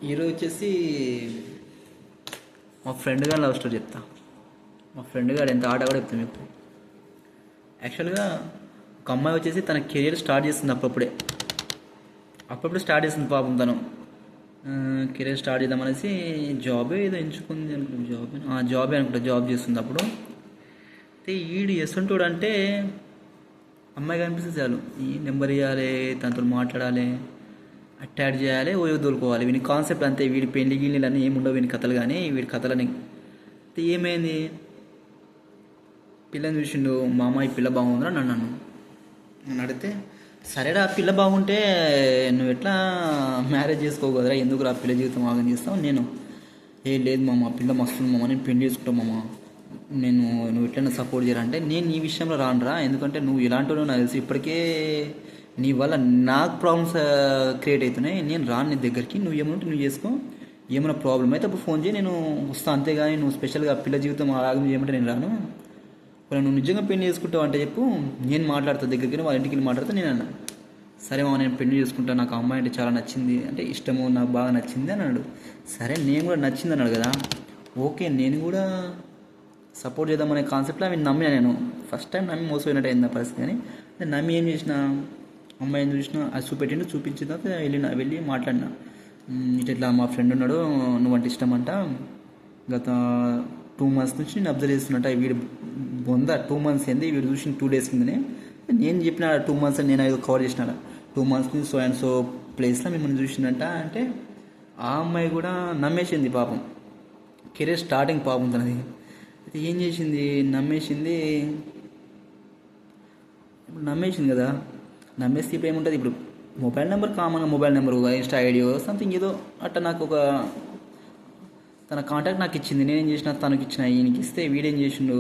ఈరోజు వచ్చేసి మా ఫ్రెండ్ గారి లవ్ స్టోరీ చెప్తా. మా ఫ్రెండ్ గారు ఎంత ఆట కూడా చెప్తాను మీకు. యాక్చువల్గా ఒక అమ్మాయి వచ్చేసి తన కెరీర్ స్టార్ట్ చేస్తుంది అప్పుడప్పుడు స్టార్ట్ చేస్తుంది పాపం తను. కెరీర్ స్టార్ట్ చేద్దామనేసి జాబే ఏదో ఎంచుకుంది అనుకుంటా, జాబే అనుకుంటా, జాబ్ చేస్తుంది అప్పుడు. అయితే ఈడు ఎసంటోడు అంటే అమ్మాయి కనిపిస్తే చాలు ఈ నెంబర్ ఇవ్వాలి, తనతో మాట్లాడాలి, అటాచ్ చేయాలి, ఓ దొరుకోవాలి. వీని కాన్సెప్ట్ అంతే. వీడి పెళ్లి గిళ్ళని అన్నీ ఏముండవు వీని కథలు, కానీ వీడి కథలని. అయితే ఏమైంది, పిల్లని చూసిండు, మా అమ్మ ఈ పిల్ల బాగుందిరా నన్ను అడిగితే, సరేరా పిల్ల బాగుంటే నువ్వు ఎట్లా మ్యారేజ్ చేసుకోగలరా, ఎందుకు రా పిల్ల జీవితం ఆగం చేస్తావు. నేను లేదు మామ, పిల్ల మస్తుంది మామ, నేను పెళ్లి చేసుకుంటాం మామ, నువ్వు ఎట్లైనా సపోర్ట్ చేయాలంటే నేను ఈ విషయంలో రానురా, ఎందుకంటే నువ్వు ఇలాంటి నాకు తెలుసు, ఇప్పటికే నీ వల్ల నాకు ప్రాబ్లమ్స్ క్రియేట్ అవుతున్నాయి, నేను రాను నీ దగ్గరికి, నువ్వు ఏమంటే నువ్వు చేసుకో, ఏమైనా ప్రాబ్లం అయితే అప్పుడు ఫోన్ చేయి, నేను వస్తాను, అంతేగాని నువ్వు స్పెషల్గా పిల్ల జీవితం ఆగం చేయమంటే నేను రాను. ఇప్పుడు నువ్వు నిజంగా పెళ్లి చేసుకుంటావు అంటే చెప్పు, నేను మాట్లాడతా దగ్గరికి, వాళ్ళ ఇంటికి వెళ్ళి మాట్లాడతా. నేను అన్నా, సరే మా నేను పెళ్లి చేసుకుంటాను, నాకు అమ్మాయి అంటే చాలా నచ్చింది, అంటే ఇష్టము, నాకు బాగా నచ్చింది అని అన్నాడు. సరే నేను కూడా నచ్చింది అన్నాడు కదా, ఓకే నేను కూడా సపోర్ట్ చేద్దామనే కాన్సెప్ట్లో అవి నమ్మినా. నేను ఫస్ట్ టైం నమ్మి మోసపోయినట్టు అయింది నా పరిస్థితి. కానీ నేను నమ్మి ఏం చేసిన, అమ్మాయిని చూసిన, అది చూపించిన తర్వాత వెళ్ళి మాట్లాడినా, ఇట్లా మా ఫ్రెండ్ ఉన్నాడు, నువ్వంటే ఇష్టం అంట, గత 2 months నుంచి నేను అబ్జర్వ్ చేస్తున్నట్ట, వీడు బొంద 2 months ఏంది, వీడు చూసిన 2 days కిందనే నేను చెప్పిన 2 months అని నేను ఏదో కవర్ చేసిన, 2 months నుంచి సో అండ్ సో ప్లేస్లో మిమ్మల్ని చూసిందంట అంటే, ఆ అమ్మాయి కూడా నమ్మేసింది పాపం. కెరీర్ స్టార్టింగ్ పాపం తనది. అయితే ఏం చేసింది, నమ్మేసింది కదా. నమ్మేస్తే ఇప్పుడు ఏముంటుంది, ఇప్పుడు మొబైల్ నెంబర్ కామన్గా మొబైల్ నెంబర్, ఇన్స్టా ఐడియో సంథింగ్ ఏదో అట్లా నాకు ఒక తన కాంటాక్ట్ నాకు ఇచ్చింది. నేనేం చేసిన, తనకి ఇచ్చిన, ఈయనకి ఇస్తే వీడేం చేసిండు,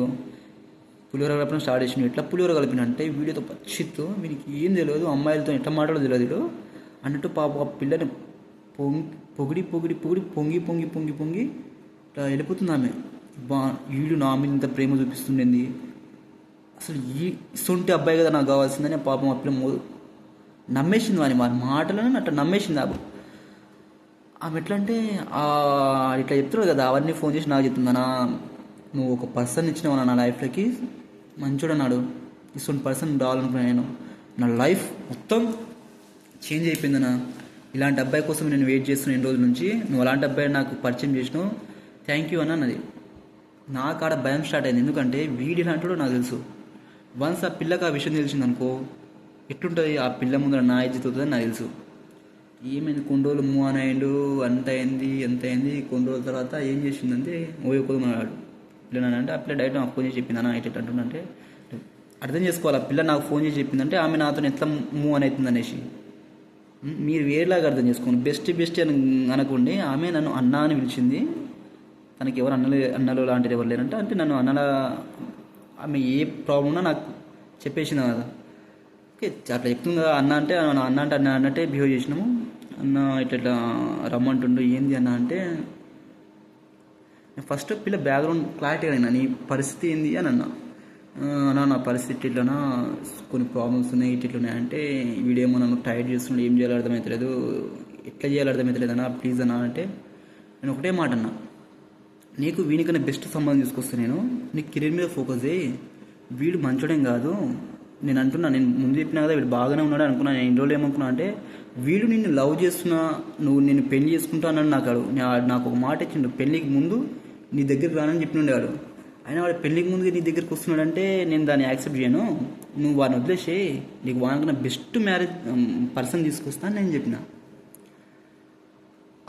పులిహోర కలపడం స్టార్ట్ చేసిండు. ఎట్లా పులిహోర కలిపిన అంటే, వీడియోతో పచ్చితో, వీనికి ఏం తెలియదు, అమ్మాయిలతో ఎట్లా మాట్లాడో తెలియదు అన్నట్టు పాప ఆ పిల్లని పొగిడి పొంగి ఇట్లా వెళ్ళిపోతుంది ఆమె. వీడు నా మీద ఇంత ప్రేమ చూపిస్తుండేది, అసలు ఇస్తుంటే అబ్బాయి కదా నాకు కావాల్సిందని పాపం ఆ పిల్ల నమ్మేసింది వాని మాటలను, అట్లా నమ్మేసింది ఆమె. ఎట్లా అంటే ఇట్లా చెప్తున్నాడు కదా, అవన్నీ ఫోన్ చేసి నాకు చెప్తుందనా, నువ్వు ఒక పర్సన్ ఇచ్చినావు నా లైఫ్లోకి, మంచోడు అన్నాడు, ఇటువంటి పర్సన్ రావాలనుకున్నాను నేను, నా లైఫ్ మొత్తం చేంజ్ అయిపోయిందనా, ఇలాంటి అబ్బాయి కోసం నేను వెయిట్ చేస్తున్నాను ఎన్ని రోజుల నుంచి, నువ్వు అలాంటి అబ్బాయి నాకు పరిచయం చేసినావు, థ్యాంక్ యూ అన్నది. నాకు ఆడ భయం స్టార్ట్ అయింది, ఎందుకంటే వీడి ఇలాంటి నాకు తెలుసు. వన్స్ ఆ పిల్లకి ఆ విషయం తెలిసిందనుకో ఎట్లుంటుంది, ఆ పిల్ల ముందర నా ఇజ్జత్ అవుతుందని నాకు తెలుసు. ఏమైంది, కొన్ని రోజులు మూవ్ అని అయ్యిండు, ఎంత అయింది. కొన్ని రోజుల తర్వాత ఏం చేసిందంటే, ఓయకొదమన్నాడు పిల్లనంటే, ఆ పిల్ల డైరెక్ట్ నాకు ఫోన్ చేసి చెప్పింది, అన్న ఇట్లా అంటుందంటే అర్థం చేసుకోవాలి, ఆ పిల్ల నాకు ఫోన్ చేసి చెప్పిందంటే ఆమె నాతో ఎట్లా మూవ్ అని అవుతుంది అనేసి. మీరు వేరేలాగా అర్థం చేసుకోండి, బెస్ట్ అని అనుకోండి. ఆమె నన్ను అన్న అని పిలిచింది, తనకి ఎవరు అన్నలు లాంటిది ఎవరు లేరంటే, అంటే నన్ను అన్నలా, ఆమె ఏ ప్రాబ్లం ఉన్నా నాకు చెప్పేసింది కదా, ఓకే అట్లా చెప్తుంది కదా, అన్న అంటే అన్నట్టే బిహేవ్ చేసినాము. అన్న ఇట్లా రమ్మంటుండు, ఏంది అన్న అంటే, ఫస్ట్ పిల్ల బ్యాక్గ్రౌండ్ క్లారిటీ అయినా, నీ పరిస్థితి ఏంది అని అన్న నా పరిస్థితి ఇట్లనా, కొన్ని ప్రాబ్లమ్స్ ఉన్నాయి, ఇట్లున్నాయి అంటే, వీడేమో నన్ను టైట్ చేస్తున్నాడు, ఏం చేయాలో అర్థమవుతలేదు, ఎట్లా చేయాలో అర్థమవుతలేదు అన్న, ప్లీజ్ అన్న అంటే, నేను ఒకటే మాట అన్నా, నీకు వీనికన్నా బెస్ట్ సంబంధం తీసుకొస్తాను నేను, నీకు కెరీర్ మీద ఫోకస్ చేయి, వీడు మంచోడేం కాదు నేను అంటున్నా, నేను ముందు చెప్పినా కదా వీడు బాగానే ఉన్నాడు అనుకున్నా. నేను ఇన్ని రోజులు ఏమనుకున్నా అంటే, వీడు నిన్ను లవ్ చేస్తున్నా, నువ్వు నిన్ను పెళ్లి చేసుకుంటా అన్నాడు నాకు ఒక మాట ఇచ్చిండు, పెళ్ళికి ముందు నీ దగ్గరికి రానని చెప్పినుండేవాడు. అయినా వాడు పెళ్ళికి ముందు నీ దగ్గరికి వస్తున్నాడంటే నేను దాన్ని యాక్సెప్ట్ చేయను, నువ్వు వాడిని వదిలేసి నీకు వానికి బెస్ట్ మ్యారేజ్ పర్సన్ తీసుకొస్తాను నేను చెప్పిన.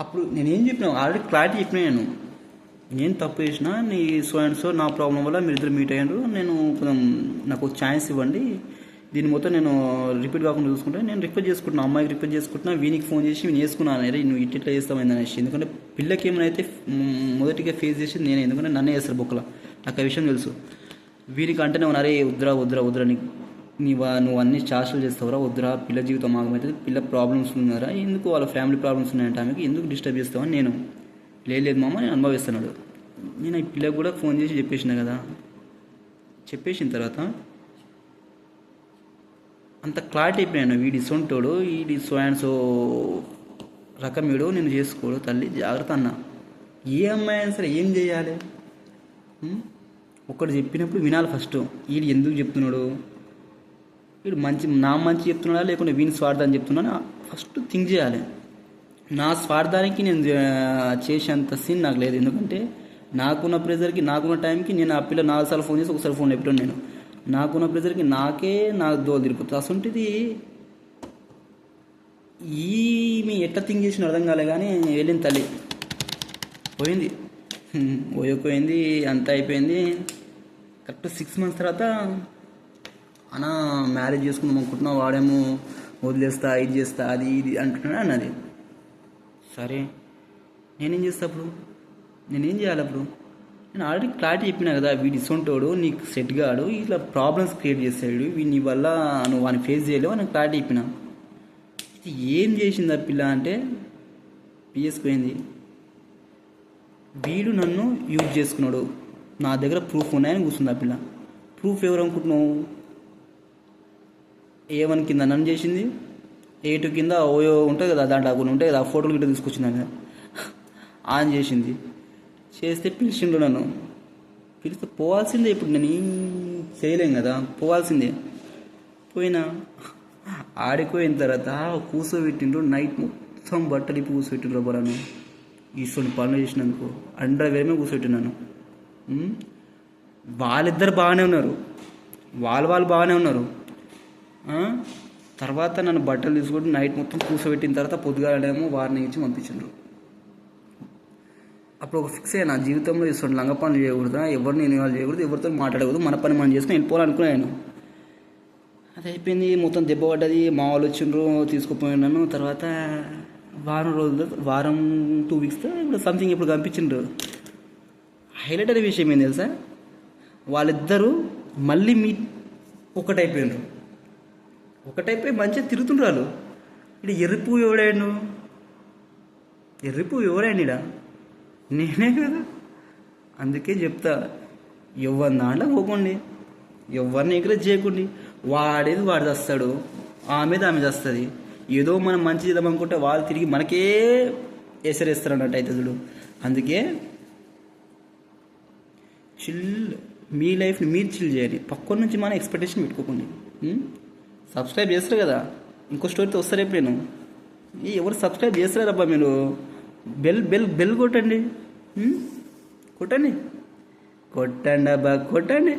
అప్పుడు నేనేం చెప్పినా, ఆల్రెడీ క్లారిటీ చెప్పినా, నేను తప్పు చేసినా, నీ సో అండ్ సో నా ప్రాబ్లం వల్ల మీరు ఇద్దరు మీట్ అయ్యారు, నేను నాకు ఒక ఛాన్స్ ఇవ్వండి, దీని మొత్తం నేను రిపీట్ కాకుండా చూసుకుంటే, నేను రిక్వెస్ట్ చేసుకుంటున్నా, అమ్మాయికి రిక్వెస్ట్ చేసుకుంటున్నా, వీనికి ఫోన్ చేసి నేను వేసుకున్నాను, అరే నువ్వు ఇట్లా చేస్తామైంది అనేసి. ఎందుకంటే పిల్లకి ఏమైనా అయితే మొదటిగా ఫేస్ చేసి నేను, ఎందుకంటే నన్నే చేస్తారు బొక్కల, నాకు ఆ విషయం తెలుసు. వీనికి అంటే నేను అరే వద్దురా నువ్వు అన్ని చార్జీలు చేస్తావురా, వద్దురా, పిల్ల జీవితం ఆగమవుతుంది, పిల్ల ప్రాబ్లమ్స్ ఉన్నారా, ఎందుకు వాళ్ళ ఫ్యామిలీ ప్రాబ్లమ్స్ ఉన్నాయంటే ఆమెకి, ఎందుకు డిస్టర్బ్ చేస్తావని నేను, లేదు మామ నేను అనుభవిస్తున్నాడు. నేను ఈ పిల్లకి కూడా ఫోన్ చేసి చెప్పేసిన కదా, చెప్పేసిన తర్వాత అంత క్లారిటీ అయిపోయాను, వీడి సొంటోడు, వీడి సో అండ్ సో రకం ఏడో నేను చేసుకోడు తల్లి జాగ్రత్త అన్న. ఏ అమ్మాయి అయినా సరే ఏం చేయాలి? ఒకటి చెప్పినప్పుడు వినాలి ఫస్ట్. వీడు ఎందుకు చెప్తున్నాడు, వీడు మంచి చెప్తున్నాడా లేకుంటే వీని స్వార్థాన్ని చెప్తున్నాడా ఫస్ట్ థింక్ చేయాలి. నా స్వార్థానికి నేను చేసేంత సీన్ నాకు లేదు. ఎందుకంటే నాకున్న ప్రెజర్కి నాకున్న టైంకి నేను ఆ పిల్ల 4 సార్లు ఫోన్ చేసి ఒకసారి ఫోన్ చెప్పాను. నేను నాకున్న ప్రెజర్కి నాకు దోలు తిరిగిపోతుంది. అసలుంటిది ఈమె ఎట్లా థింక్ చేసిన అర్థం కాలే. కానీ వెళ్ళింది తల్లి, పోయింది, పోయింది, అంతా అయిపోయింది. కరెక్ట్ 6 months తర్వాత అన్న మ్యారేజ్ చేసుకుందాం అనుకుంటున్నా, వాడేమో వదిలేస్తా, ఇది చేస్తా, అది ఇది అంటున్నాడు అన్నది. సరే నేనేం చేస్తా అప్పుడు? నేనేం చేయాలి అప్పుడు? నేను ఆల్రెడీ క్లారిటీ చెప్పినా కదా, వీడి ఇసొంటోడు నీకు సెట్ కాడు, ఇట్లా ప్రాబ్లమ్స్ క్రియేట్ చేస్తాడు, నీ వల్ల నువ్వు వాడిని ఫేస్ చేయలేవు అని క్లారిటీ చెప్పినా. ఇది ఏం చేసింది ఆ పిల్ల అంటే పిఎస్కి పోయింది. వీడు నన్ను యూజ్ చేసుకున్నాడు, నా దగ్గర ప్రూఫ్ ఉన్నాయని కూర్చుంది ఆ పిల్ల. ప్రూఫ్ ఎవరు అనుకుంటున్నావు? A1 కింద నన్ను చేసింది, A2 కింద ఓయో ఉంటుంది కదా, దాంట్లో కొన్ని ఉంటాయి కదా, ఆ ఫోటోలు గిట్ట తీసుకొచ్చింది కదా, ఆన్ చేసింది. చేస్తే పిలిచిండు నన్ను. పిలిస్తే పోవాల్సిందే. ఇప్పుడు నేను ఏం చేయలేం కదా, పోవాల్సిందే. పోయినా ఆడిపోయిన తర్వాత కూర్చోబెట్టిండ్రు. నైట్ మొత్తం బట్టలు ఇప్పి కూర్చోబెట్టిండ్రు. బరాను ఈశ్వరుని పనులు చేసినందుకు అండర్వేర్మే కూర్చోబెట్టినాను. వాళ్ళిద్దరు బాగానే ఉన్నారు, వాళ్ళు బాగానే ఉన్నారు. తర్వాత నన్ను బట్టలు తీసుకుంటూ నైట్ మొత్తం కూర్చోబెట్టిన తర్వాత పొద్దుగాలేమో వారిని ఇచ్చి పంపించిండ్రు. అప్పుడు ఒక ఫిక్స్ అయ్యా, నా జీవితంలో ఇటువంటి లంగ పనులు చేయకూడదు, ఎవరిని ఇన్వాల్వ్ చేయకూడదు, ఎవరితో మాట్లాడకూడదు, మన పని మనం చేసుకుని వెళ్ళిపోవాలనుకున్నాను. అది అయిపోయింది, మొత్తం దెబ్బ పడ్డది. మా వాళ్ళు వచ్చిండ్రు, తీసుకుపోయినాను. తర్వాత వారం 2 weeks ఇప్పుడు సంథింగ్ ఇప్పుడు కనిపించిండ్రు. హైలైట్ అనే విషయం ఏం తెలుసా, వాళ్ళిద్దరూ మళ్ళీ ఒకటైపోయినారు. ఒకటైపోయి మంచిగా తిరుగుతుండ్రు వాళ్ళు. ఇక్కడ ఎర్రిపు ఎవడాడు? ఎర్రిపు ఎవడాడు? ఇడ నేనే కదా. అందుకే చెప్తా, ఎవరి దాంట్లో పోకండి, ఎవరిని ఎంకరేజ్ చేయకండి. వాడేది వాడు చేస్తాడు, ఆమె చేస్తుంది. ఏదో మనం మంచి చేద్దాం అనుకుంటే వాళ్ళు తిరిగి మనకే ఎసరేస్తారు అన్నట్టు అయితే చూడు. అందుకే చిల్, మీ లైఫ్ని మీరు చిల్ చేయాలి. పక్కన నుంచి మన ఎక్స్పెక్టేషన్ పెట్టుకోకండి. సబ్స్క్రైబ్ చేస్తారు కదా, ఇంకో స్టోరీతో వస్తారు ఎప్పుడేను. ఎవరు సబ్స్క్రైబ్ చేస్తారబ్బా మీరు? బెల్ కొట్టండి, కొట్టండి అబ్బా, కొట్టండి.